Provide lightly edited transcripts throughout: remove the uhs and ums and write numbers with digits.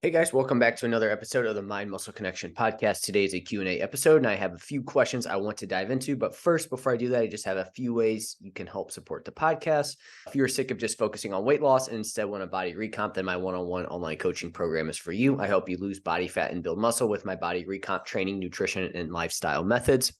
Hey guys, welcome back to another episode of the Mind Muscle Connection podcast. Today is a Q&A episode and I have a few questions I want to dive into. But first, before I do that, I just have a few ways you can help support the podcast. If you're sick of just focusing on weight loss and instead want a body recomp, then my one-on-one online coaching program is for you. I help you lose body fat and build muscle with my body recomp training, nutrition, and lifestyle methods.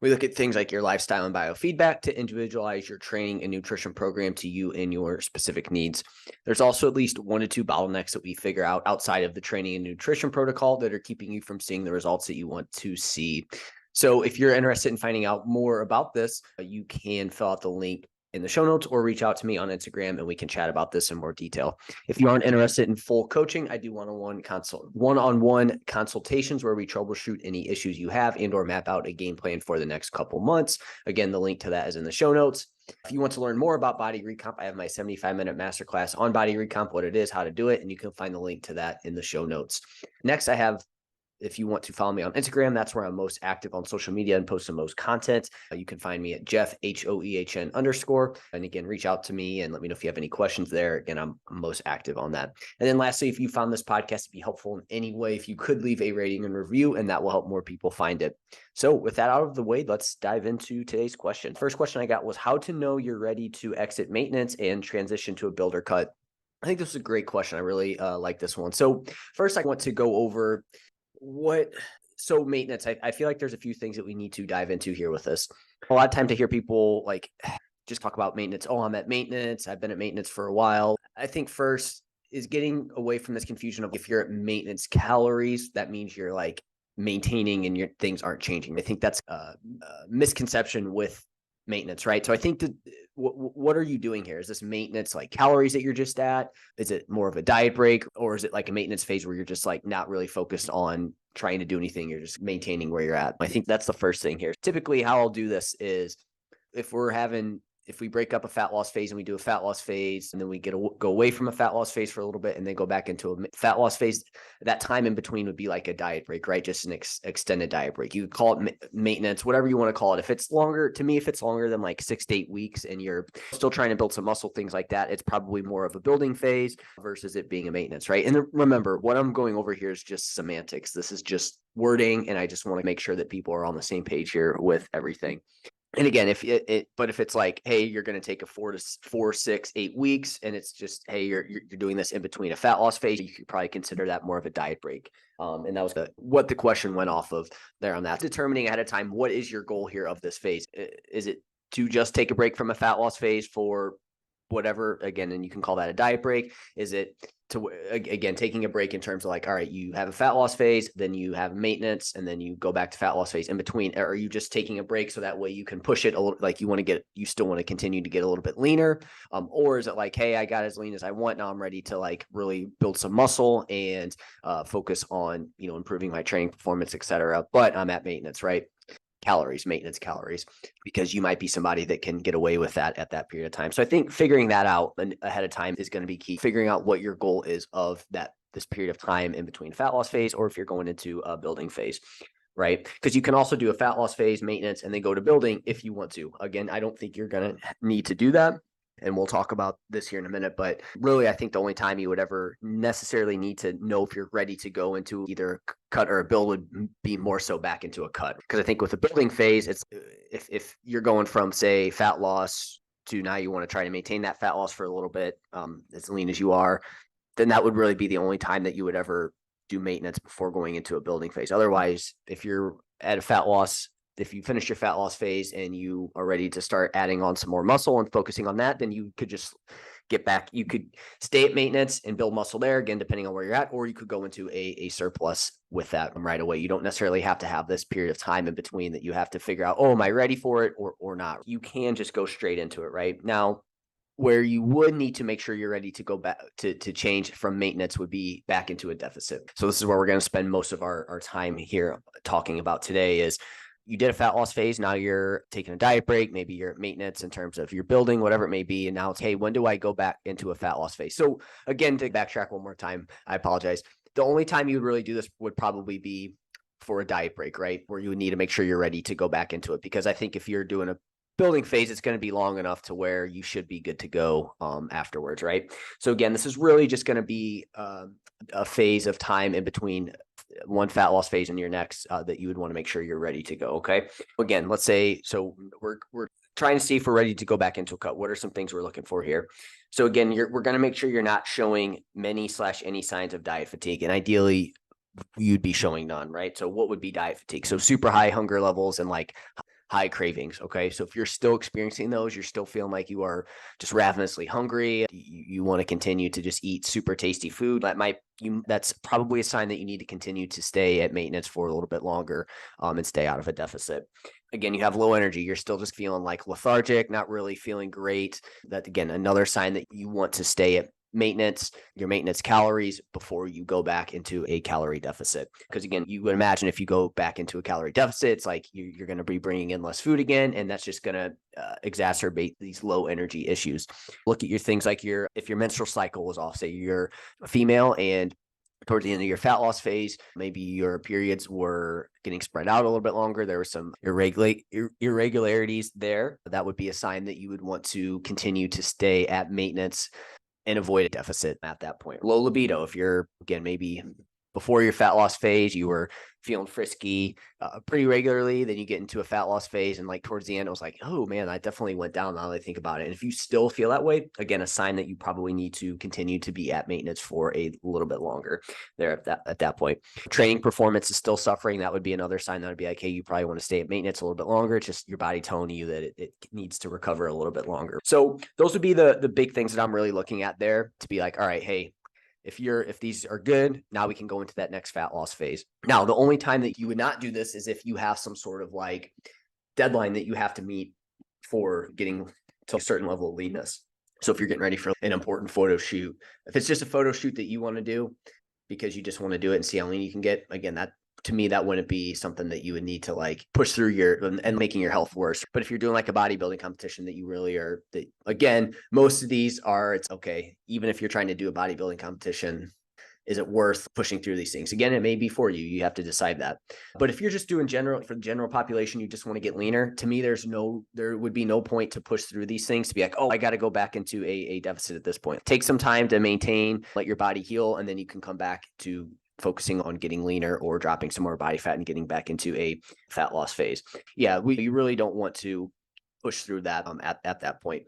We look at things like your lifestyle and biofeedback to individualize your training and nutrition program to you and your specific needs. There's also at least 1 to 2 bottlenecks that we figure out outside of the training and nutrition protocol that are keeping you from seeing the results that you want to see. So if you're interested in finding out more about this, you can fill out the link in the show notes or reach out to me on Instagram and we can chat about this in more detail. If you aren't interested in full coaching, I do one-on-one consultations where we troubleshoot any issues you have and or map out a game plan for the next couple months. Again, the link to that is in the show notes. If you want to learn more about body recomp, I have my 75-minute masterclass on body recomp, what it is, how to do it, and you can find the link to that in the show notes. Next, I have, if you want to follow me on Instagram, that's where I'm most active on social media and post the most content. You can find me at Jeff, HOEHN_. And again, reach out to me and let me know if you have any questions there. Again, I'm most active on that. And then lastly, if you found this podcast to be helpful in any way, if you could leave a rating and review, and that will help more people find it. So with that out of the way, let's dive into today's question. First question I got was how to know you're ready to exit maintenance and transition to a build or cut. I think this is a great question. I really like this one. So first, I want to go over maintenance. I feel like there's a few things that we need to dive into here with this. A lot of times I hear people like just talk about maintenance. Oh, I'm at maintenance. I've been at maintenance for a while. I think first is getting away from this confusion of if you're at maintenance calories, that means you're like maintaining and your things aren't changing. I think that's a misconception with maintenance, right? So I think that what are you doing here? Is this maintenance like calories that you're just at? Is it more of a diet break, or is it like a maintenance phase where you're just like not really focused on trying to do anything? You're just maintaining where you're at. I think that's the first thing here. Typically how I'll do this is if we break up a fat loss phase and we do a fat loss phase and then we go away from a fat loss phase for a little bit and then go back into a fat loss phase, that time in between would be like a diet break, right? Just an extended diet break. You could call it maintenance, whatever you want to call it. If it's longer, to me, if it's longer than like 6 to 8 weeks and you're still trying to build some muscle, things like that, it's probably more of a building phase versus it being a maintenance, right? And remember, what I'm going over here is just semantics. This is just wording. And I just want to make sure that people are on the same page here with everything. And again, if it's like, hey, you're going to take a 4, 6, 8 weeks, and it's just, hey, you're doing this in between a fat loss phase, you could probably consider that more of a diet break. And that was what the question went off of there on that. Determining ahead of time, what is your goal here of this phase? Is it to just take a break from a fat loss phase for whatever, again, and you can call that a diet break? Is it to, again, taking a break in terms of like, all right, you have a fat loss phase, then you have maintenance, and then you go back to fat loss phase in between? Or are you just taking a break so that way you can push it a little, like you still want to continue to get a little bit leaner? Or is it like, hey, I got as lean as I want, now I'm ready to like really build some muscle and focus on, improving my training performance, et cetera, but I'm at maintenance, right? Maintenance calories, because you might be somebody that can get away with that at that period of time. So I think figuring that out ahead of time is going to be key. Figuring out what your goal is of this period of time in between fat loss phase, or if you're going into a building phase, right? Because you can also do a fat loss phase, maintenance, and then go to building if you want to. Again, I don't think you're going to need to do that. And we'll talk about this here in a minute. But really, I think the only time you would ever necessarily need to know if you're ready to go into either a cut or a build would be more so back into a cut. Because I think with the building phase, it's if you're going from, say, fat loss to now you want to try to maintain that fat loss for a little bit, as lean as you are, then that would really be the only time that you would ever do maintenance before going into a building phase. Otherwise, if you're at a fat loss, if you finish your fat loss phase and you are ready to start adding on some more muscle and focusing on that, then you could just get back. You could stay at maintenance and build muscle there, again, depending on where you're at, or you could go into a surplus with that right away. You don't necessarily have to have this period of time in between that you have to figure out, oh, am I ready for it or not? You can just go straight into it right now. Where you would need to make sure you're ready to go back to change from maintenance would be back into a deficit. So this is where we're going to spend most of our time here talking about today is, you did a fat loss phase. Now you're taking a diet break. Maybe you're at maintenance in terms of your building, whatever it may be. And now it's, hey, when do I go back into a fat loss phase? So again, to backtrack one more time, I apologize. The only time you would really do this would probably be for a diet break, right? Where you would need to make sure you're ready to go back into it. Because I think if you're doing building phase, it's going to be long enough to where you should be good to go afterwards, right? So again, this is really just going to be a phase of time in between one fat loss phase and your next that you would want to make sure you're ready to go. Okay. Again, let's say, so we're trying to see if we're ready to go back into a cut. What are some things we're looking for here? So again, we're going to make sure you're not showing many/any signs of diet fatigue, and ideally you'd be showing none, right? So what would be diet fatigue? So super high hunger levels and like high cravings. Okay. So if you're still experiencing those, you're still feeling like you are just ravenously hungry, you want to continue to just eat super tasty food, that's probably a sign that you need to continue to stay at maintenance for a little bit longer and stay out of a deficit. Again, you have low energy. You're still just feeling like lethargic, not really feeling great. That, again, another sign that you want to stay at maintenance, your maintenance calories before you go back into a calorie deficit. Because again, you would imagine if you go back into a calorie deficit, it's like you're going to be bringing in less food again, and that's just going to exacerbate these low energy issues. Look at your things like if your menstrual cycle was off, say you're a female and towards the end of your fat loss phase, maybe your periods were getting spread out a little bit longer. There were some irregularities there. That would be a sign that you would want to continue to stay at maintenance and avoid a deficit at that point. Low libido, if you're, again, maybe before your fat loss phase, you were feeling frisky pretty regularly, then you get into a fat loss phase, and like towards the end, it was like, oh man, I definitely went down now that I think about it. And if you still feel that way, again, a sign that you probably need to continue to be at maintenance for a little bit longer there at that point. Training performance is still suffering. That would be another sign that would be like, hey, you probably want to stay at maintenance a little bit longer. It's just your body telling you that it needs to recover a little bit longer. So those would be the big things that I'm really looking at there to be like, all right, hey, if these are good, now we can go into that next fat loss phase. Now, the only time that you would not do this is if you have some sort of like deadline that you have to meet for getting to a certain level of leanness. So if you're getting ready for an important photo shoot, if it's just a photo shoot that you want to do because you just want to do it and see how lean you can get, again, that to me, that wouldn't be something that you would need to like push through and making your health worse. But if you're doing like a bodybuilding competition that you really are, that again, most of these are, it's okay. Even if you're trying to do a bodybuilding competition, is it worth pushing through these things? Again, it may be for you. You have to decide that. But if you're just doing for the general population, you just want to get leaner. To me, there would be no point to push through these things to be like, oh, I got to go back into a deficit at this point. Take some time to maintain, let your body heal, and then you can come back to focusing on getting leaner or dropping some more body fat and getting back into a fat loss phase. Yeah, you really don't want to push through that at that point.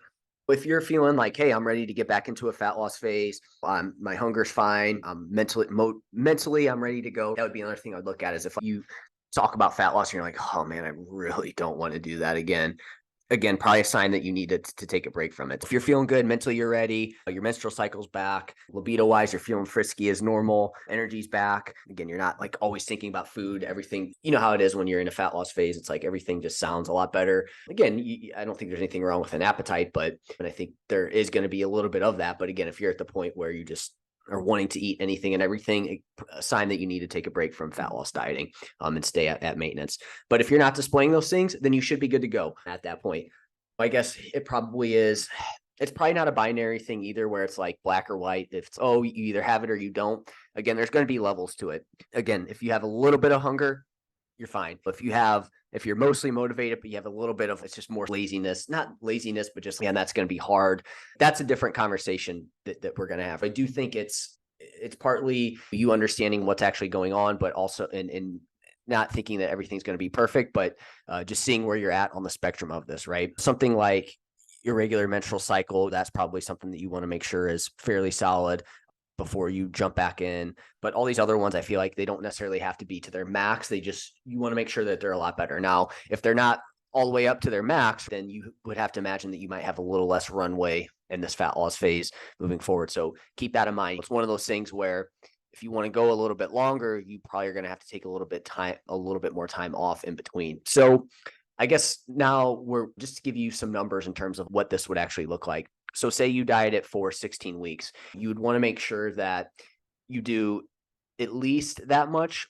If you're feeling like, hey, I'm ready to get back into a fat loss phase, my hunger's fine, mentally I'm ready to go. That would be another thing I'd look at is if you talk about fat loss and you're like, oh man, I really don't want to do that again. Again, probably a sign that you need to take a break from it. If you're feeling good, mentally you're ready, your menstrual cycle's back, libido-wise, you're feeling frisky as normal, energy's back. Again, you're not like always thinking about food, everything. You know how it is when you're in a fat loss phase. It's like everything just sounds a lot better. Again, I don't think there's anything wrong with an appetite, but I think there is going to be a little bit of that. But again, if you're at the point where you just are wanting to eat anything and everything, a sign that you need to take a break from fat loss dieting and stay at maintenance. But if you're not displaying those things, then you should be good to go at that point. I guess it probably is. It's probably not a binary thing either where it's like black or white. If it's, oh, you either have it or you don't. Again, there's going to be levels to it. Again, if you have a little bit of hunger, you're fine. But if you're mostly motivated, but you have a little bit of, it's just more laziness, not laziness, but just, man, that's going to be hard. That's a different conversation that we're going to have. I do think it's partly you understanding what's actually going on, but also in not thinking that everything's going to be perfect, but just seeing where you're at on the spectrum of this, right? Something like irregular menstrual cycle, that's probably something that you want to make sure is fairly solid before you jump back in. But all these other ones, I feel like they don't necessarily have to be to their max. You want to make sure that they're a lot better. Now, if they're not all the way up to their max, then you would have to imagine that you might have a little less runway in this fat loss phase moving forward. So keep that in mind. It's one of those things where if you want to go a little bit longer, you probably are going to have to take a little bit more time off in between. So I guess now we're just to give you some numbers in terms of what this would actually look like. So say you dieted for 16 weeks, you would want to make sure that you do at least that much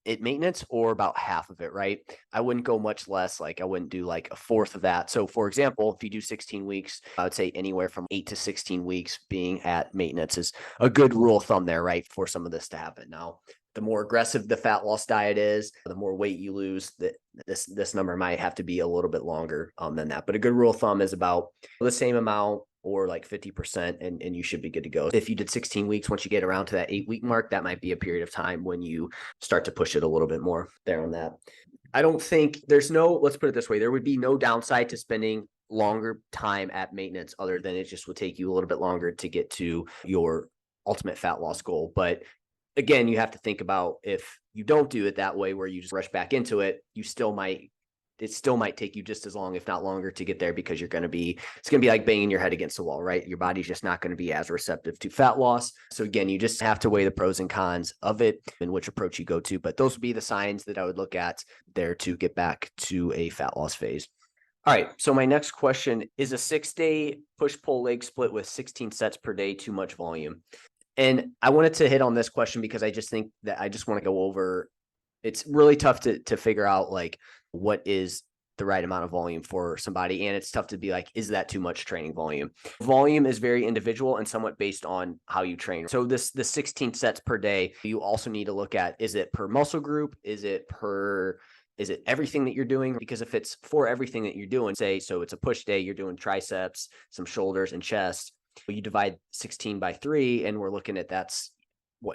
at maintenance or about half of it, right? I wouldn't go much less. Like I wouldn't do like a fourth of that. So for example, if you do 16 weeks, I would say anywhere from 8 to 16 weeks being at maintenance is a good rule of thumb there, right? For some of this to happen. Now, the more aggressive the fat loss diet is, the more weight you lose. This number might have to be a little bit longer than that. But a good rule of thumb is about the same amount or like 50%, and you should be good to go. If you did 16 weeks, once you get around to that 8-week mark, that might be a period of time when you start to push it a little bit more there on that. I don't think let's put it this way, there would be no downside to spending longer time at maintenance other than it just would take you a little bit longer to get to your ultimate fat loss goal. But again, you have to think about if you don't do it that way, where you just rush back into it, it still might take you just as long, if not longer, to get there, because it's going to be like banging your head against the wall, right? Your body's just not going to be as receptive to fat loss. So again, you just have to weigh the pros and cons of it and which approach you go to. But those would be the signs that I would look at there to get back to a fat loss phase. All right. So my next question is, a 6-day push-pull leg split with 16 sets per day too much volume? And I wanted to hit on this question because I just think that I just want to go over, it's really tough to figure out like what is the right amount of volume for somebody. And it's tough to be like, is that too much training volume? Volume is very individual and somewhat based on how you train. So the 16 sets per day, you also need to look at, is it per muscle group? Is it everything that you're doing? Because if it's for everything that you're doing, so it's a push day, you're doing triceps, some shoulders and chest, you divide 16 by 3, and we're looking at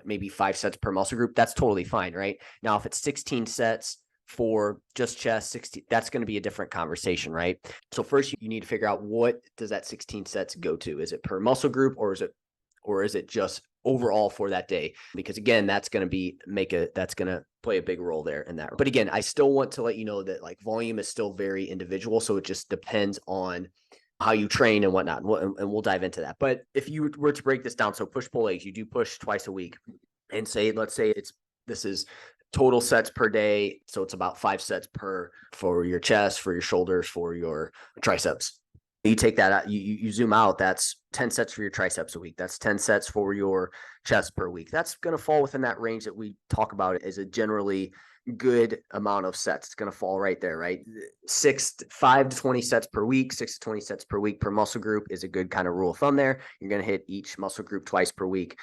maybe 5 sets per muscle group. That's totally fine, right? Now, if it's 16 sets for just chest, 60, that's going to be a different conversation, right? So first you need to figure out, what does that 16 sets go to? Is it per muscle group, or is it just overall for that day? Because again, that's going to play a big role there in that. But again, I still want to let you know that like volume is still very individual. So it just depends on how you train and whatnot. And we'll dive into that. But if you were to break this down, so push-pull legs, you do push twice a week, and let's say this is total sets per day. So it's about 5 sets for your chest, for your shoulders, for your triceps. You take that out, you zoom out, that's 10 sets for your triceps a week. That's 10 sets for your chest per week. That's going to fall within that range that we talk about as a generally good amount of sets. It's going to fall right there, right? 5 to 20 sets per week, 6 to 20 sets per week per muscle group is a good kind of rule of thumb there. You're going to hit each muscle group twice per week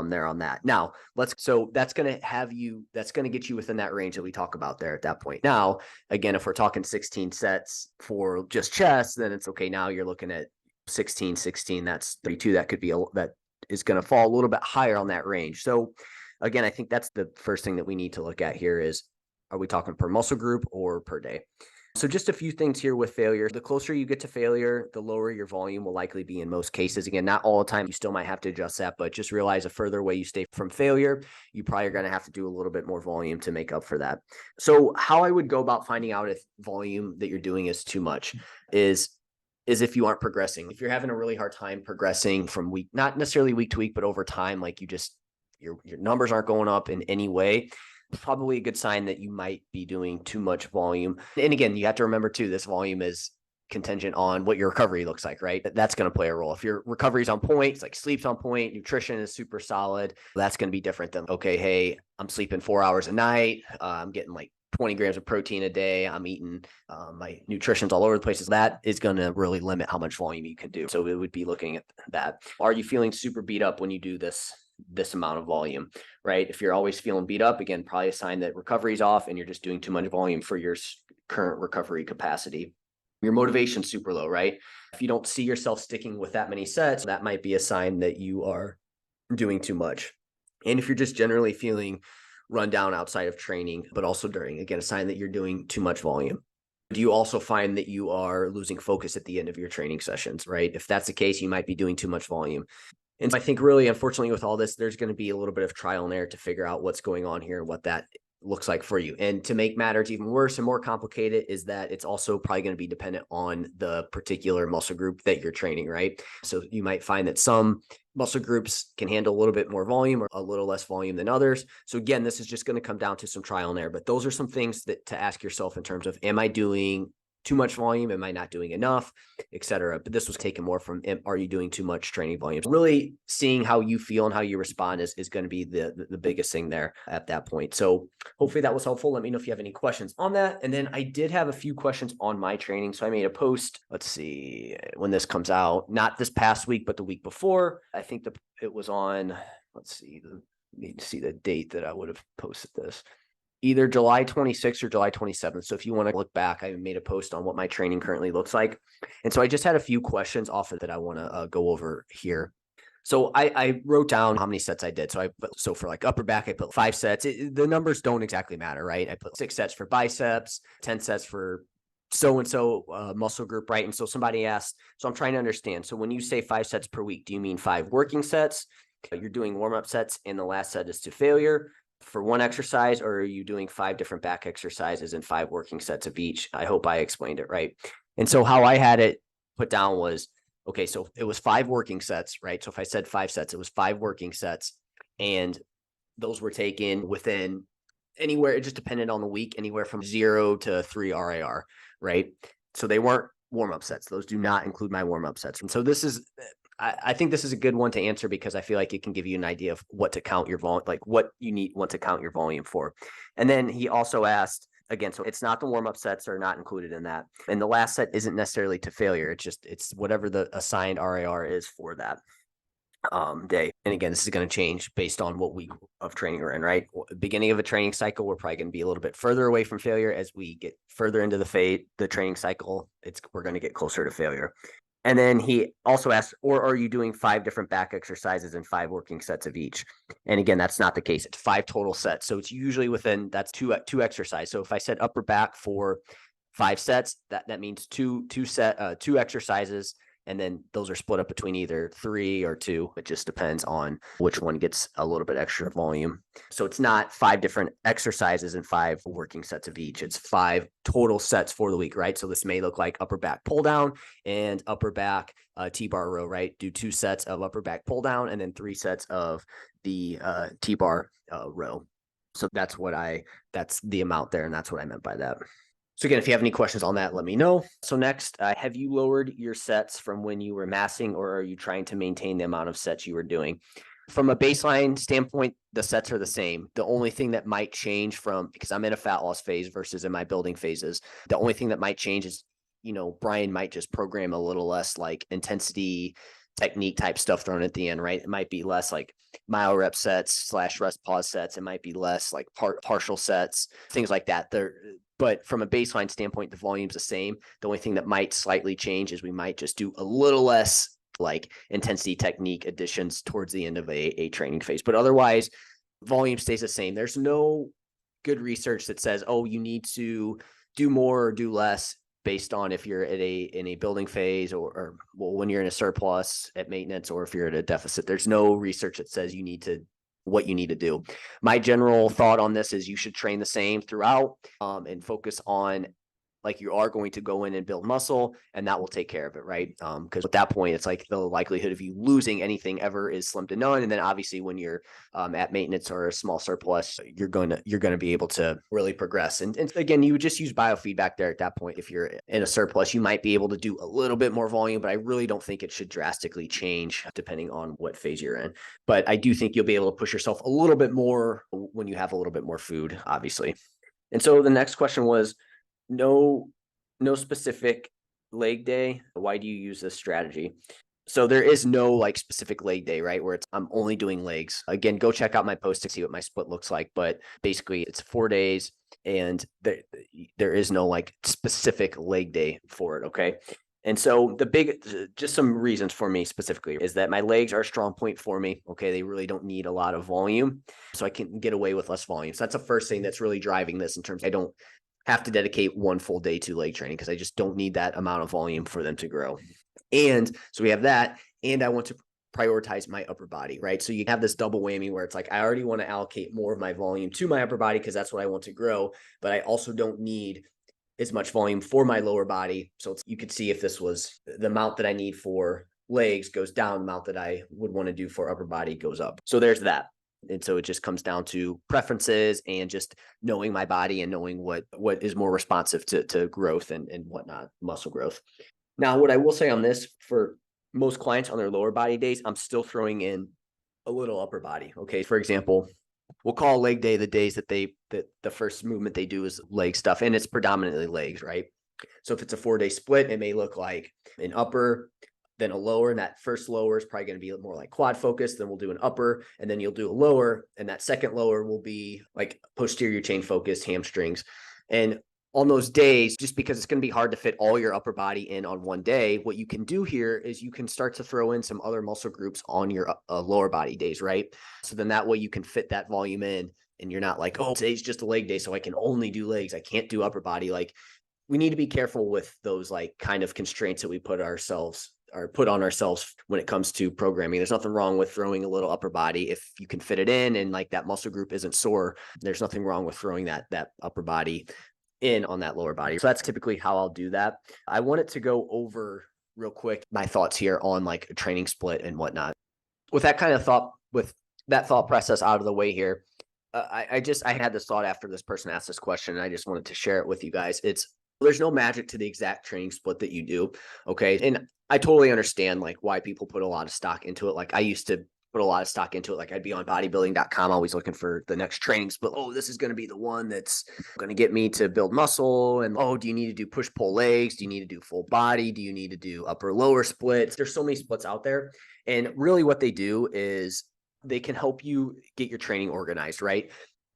there on that. Now, that's going to get you within that range that we talk about there at that point. Now, again, if we're talking 16 sets for just chest, then it's okay. Now you're looking at 16, that's 32. That is going to fall a little bit higher on that range. So again, I think that's the first thing that we need to look at here is, are we talking per muscle group or per day? So just a few things here with failure. The closer you get to failure, the lower your volume will likely be in most cases. Again, not all the time. You still might have to adjust that, but just realize the further away you stay from failure, you probably are going to have to do a little bit more volume to make up for that. So how I would go about finding out if volume that you're doing is too much is if you aren't progressing. If you're having a really hard time progressing from week, not necessarily week to week, but over time, like your numbers aren't going up in any way, probably a good sign that you might be doing too much volume. And again, you have to remember too, this volume is contingent on what your recovery looks like, right? That's going to play a role. If your recovery is on point, it's like sleep's on point, nutrition is super solid, that's going to be different than, okay, hey, I'm sleeping 4 hours a night, I'm getting like 20 grams of protein a day, I'm eating, my nutrition's all over the place. That is going to really limit how much volume you can do. So it would be looking at that. Are you feeling super beat up when you do this amount of volume, right? If you're always feeling beat up, again, probably a sign that recovery's off and you're just doing too much volume for your current recovery capacity. Your motivation's super low, right? If you don't see yourself sticking with that many sets, that might be a sign that you are doing too much. And if you're just generally feeling run down outside of training, but also during, again, a sign that you're doing too much volume. Do you also find that you are losing focus at the end of your training sessions, right? If that's the case, you might be doing too much volume. And so I think really, unfortunately, with all this, there's going to be a little bit of trial and error to figure out what's going on here and what that looks like for you. And to make matters even worse and more complicated is that it's also probably going to be dependent on the particular muscle group that you're training, right? So you might find that some muscle groups can handle a little bit more volume or a little less volume than others. So again, this is just going to come down to some trial and error, but those are some things that to ask yourself in terms of, am I doing too much volume? Am I not doing enough, etc.? But this was taken more from, are you doing too much training volume? Really seeing how you feel and how you respond is going to be the biggest thing there at that point. So hopefully that was helpful. Let me know if you have any questions on that. And then I did have a few questions on my training. So I made a post, let's see when this comes out, not this past week, but the week before. I think it was on, let's see, Need to see the date that I would have posted this. Either July 26th or July 27th. So if you want to look back, I made a post on what my training currently looks like. And so I just had a few questions off of that I want to go over here. So I wrote down how many sets I did. So for like upper back, I put 5 sets. The numbers don't exactly matter, right? I put 6 sets for biceps, 10 sets for so-and-so muscle group, right? And so somebody asked, so I'm trying to understand. So when you say 5 sets per week, do you mean 5 working sets? You're doing warm-up sets and the last set is to failure for one exercise, or are you doing 5 different back exercises and 5 working sets of each? I hope I explained it right. And so how I had it put down was, okay, so it was 5 working sets, right? So if I said 5 sets, it was 5 working sets, and those were taken within anywhere, it just depended on the week, anywhere from 0 to 3 RIR, right? So they weren't warm-up sets. Those do not include my warm-up sets. And so I think this is a good one to answer because I feel like it can give you an idea of what to count your volume, like what you want to count your volume for. And then he also asked, again, so it's not the warm-up sets are not included in that. And the last set isn't necessarily to failure. It's whatever the assigned RIR is for that day. And again, this is going to change based on what week of training we're in, right? Beginning of a training cycle, we're probably going to be a little bit further away from failure. As we get further into the training cycle, we're going to get closer to failure. And then he also asked, or are you doing 5 different back exercises and 5 working sets of each? And again, that's not the case. It's 5 total sets. So it's usually that's two exercises. So if I said upper back for 5 sets, that means two exercises. And then those are split up between either 3 or 2. It just depends on which one gets a little bit extra volume. So it's not 5 different exercises and 5 working sets of each. It's 5 total sets for the week, right? So this may look like upper back pull down and upper back T-bar row, right? Do 2 sets of upper back pull down and then 3 sets of the T-bar row. So that's the amount there. And that's what I meant by that. So again, if you have any questions on that, let me know. So next, have you lowered your sets from when you were massing, or are you trying to maintain the amount of sets you were doing? From a baseline standpoint, the sets are the same. The only thing that might change because I'm in a fat loss phase versus in my building phases, the only thing that might change is, Brian might just program a little less like intensity technique type stuff thrown at the end, right? It might be less like mile rep sets / rest pause sets. It might be less like partial sets, things like that. But from a baseline standpoint, the volume's the same. The only thing that might slightly change is we might just do a little less like intensity technique additions towards the end of a training phase. But otherwise, volume stays the same. There's no good research that says, oh, you need to do more or do less based on if you're in a building phase or when you're in a surplus at maintenance, or if you're at a deficit. There's no research that says what you need to do. My general thought on this is you should train the same throughout and focus on like you are going to go in and build muscle, and that will take care of it, right? Because at that point, it's like the likelihood of you losing anything ever is slim to none. And then obviously when you're at maintenance or a small surplus, you're going to be able to really progress. And again, you would just use biofeedback there at that point. If you're in a surplus, you might be able to do a little bit more volume, but I really don't think it should drastically change depending on what phase you're in. But I do think you'll be able to push yourself a little bit more when you have a little bit more food, obviously. And so the next question was, no specific leg day. Why do you use this strategy? So there is no like specific leg day, right? Where I'm only doing legs. Again, go check out my post to see what my split looks like. But basically it's 4 days and there is no like specific leg day for it. Okay. And so just some reasons for me specifically is that my legs are a strong point for me. Okay. They really don't need a lot of volume. So I can get away with less volume. So that's the first thing that's really driving this in terms, I don't have to dedicate 1 full day to leg training because I just don't need that amount of volume for them to grow. And so we have that, and I want to prioritize my upper body, right? So you have this double whammy where it's like, I already want to allocate more of my volume to my upper body because that's what I want to grow, but I also don't need as much volume for my lower body. So you could see if this was the amount that I need for legs goes down, the amount that I would want to do for upper body goes up. So there's that. And so it just comes down to preferences and just knowing my body and knowing what is more responsive to growth and whatnot, muscle growth. Now, what I will say on this, for most clients on their lower body days, I'm still throwing in a little upper body. Okay. For example, we'll call leg day the days that the first movement they do is leg stuff, and it's predominantly legs, right? So if it's a 4-day split, it may look like an upper, then a lower, and that first lower is probably going to be more like quad focused. Then we'll do an upper, and then you'll do a lower, and that second lower will be like posterior chain focused hamstrings. And on those days, just because it's going to be hard to fit all your upper body in on one day, what you can do here is you can start to throw in some other muscle groups on your lower body days, right? So then that way you can fit that volume in, and you're not like, oh, today's just a leg day, so I can only do legs. I can't do upper body. Like, we need to be careful with those like kind of constraints that we put on ourselves when it comes to programming. There's nothing wrong with throwing a little upper body if you can fit it in and like that muscle group isn't sore. There's nothing wrong with throwing that upper body in on that lower body. So that's typically how I'll do that. I wanted to go over real quick my thoughts here on like a training split and whatnot. With that thought process out of the way here, I had this thought after this person asked this question, and I just wanted to share it with you guys. There's no magic to the exact training split that you do. Okay. And I totally understand like why people put a lot of stock into it. Like I used to put a lot of stock into it. Like I'd be on bodybuilding.com, always looking for the next training split. Oh, this is going to be the one that's going to get me to build muscle. And oh, do you need to do push pull legs? Do you need to do full body? Do you need to do upper lower splits? There's so many splits out there. And really what they do is they can help you get your training organized, right?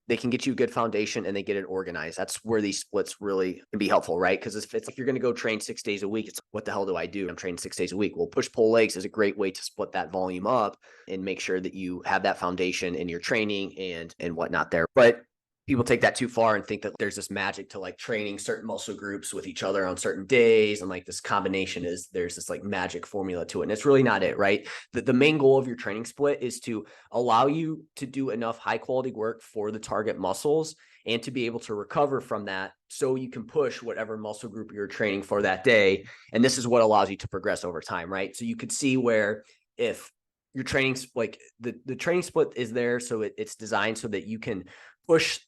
They can get you a good foundation and they get it organized. That's where these splits really can be helpful, right? Because if you're going to go train 6 days a week, it's what the hell do I do? I'm training 6 days a week. Well, push pull legs is a great way to split that volume up and make sure that you have that foundation in your training and whatnot there. But people take that too far and think that there's this magic to like training certain muscle groups with each other on certain days. And like this combination there's this like magic formula to it. And it's really not it, right? The main goal of your training split is to allow you to do enough high quality work for the target muscles and to be able to recover from that so you can push whatever muscle group you're training for that day. And this is what allows you to progress over time, right? So you could see where if your training, like the training split is there, so it's designed so that you can push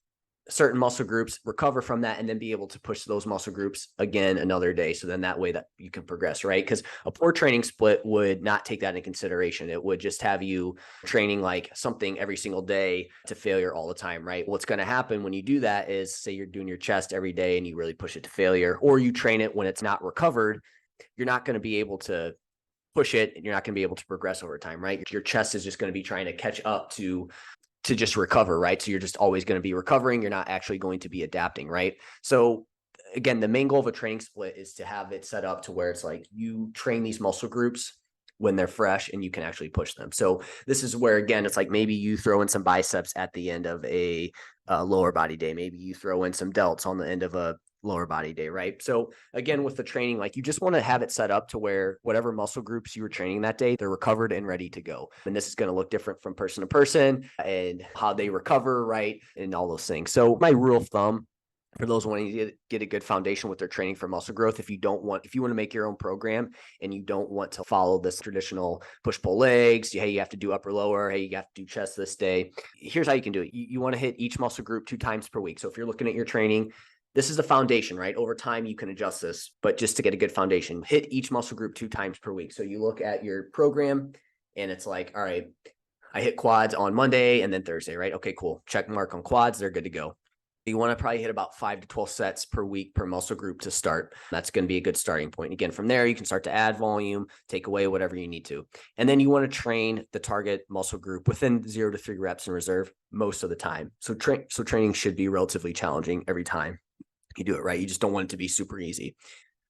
certain muscle groups, recover from that, and then be able to push those muscle groups again another day. So then that way that you can progress, right? Because a poor training split would not take that into consideration. It would just have you training like something every single day to failure all the time, right? What's going to happen when you do that is, say you're doing your chest every day and you really push it to failure, or you train it when it's not recovered, you're not going to be able to push it and you're not going to be able to progress over time, right? Your chest is just going to be trying to catch up to just recover, right? So you're just always going to be recovering. You're not actually going to be adapting, right? So again, the main goal of a training split is to have it set up to where it's like you train these muscle groups when they're fresh and you can actually push them. So this is where, again, it's like maybe you throw in some biceps at the end of a lower body day. Maybe you throw in some delts on the end of a lower body day, right? So again, with the training, like you just want to have it set up to where whatever muscle groups you were training that day, they're recovered and ready to go. And this is going to look different from person to person and how they recover, right? And all those things. So my rule of thumb for those wanting to get a good foundation with their training for muscle growth, if you want to make your own program and you don't want to follow this traditional push pull legs, hey, you have to do upper lower, hey, you have to do chest this day. Here's how you can do it. You want to hit each muscle group 2 times per week. So if you're looking at your training, this is the foundation, right? Over time, you can adjust this, but just to get a good foundation, hit each muscle group 2 times per week. So you look at your program and it's like, all right, I hit quads on Monday and then Thursday, right? Okay, cool. Check mark on quads. They're good to go. You want to probably hit about 5 to 12 sets per week per muscle group to start. That's going to be a good starting point. Again, from there, you can start to add volume, take away whatever you need to. And then you want to train the target muscle group within 0 to 3 reps in reserve most of the time. So training should be relatively challenging every time you do it right. You just don't want it to be super easy.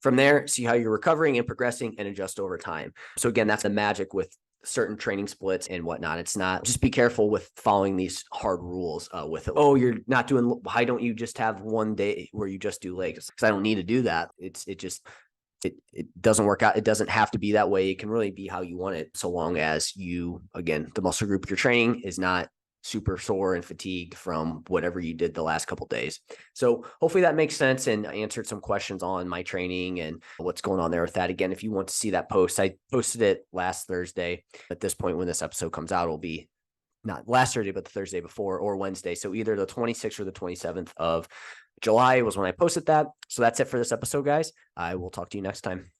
From there, see how you're recovering and progressing and adjust over time. So again, that's the magic with certain training splits and whatnot. It's not, just be careful with following these hard rules with it. Oh, you're not doing, why don't you just have one day where you just do legs? Because I don't need to do that. It doesn't work out. It doesn't have to be that way. It can really be how you want it, so long as you, again, the muscle group you're training is not super sore and fatigued from whatever you did the last couple of days. So hopefully that makes sense and answered some questions on my training and what's going on there with that. Again, if you want to see that post, I posted it last Thursday. At this point, when this episode comes out, it'll be not last Thursday, but the Thursday before, or Wednesday. So either the 26th or the 27th of July was when I posted that. So that's it for this episode, guys. I will talk to you next time.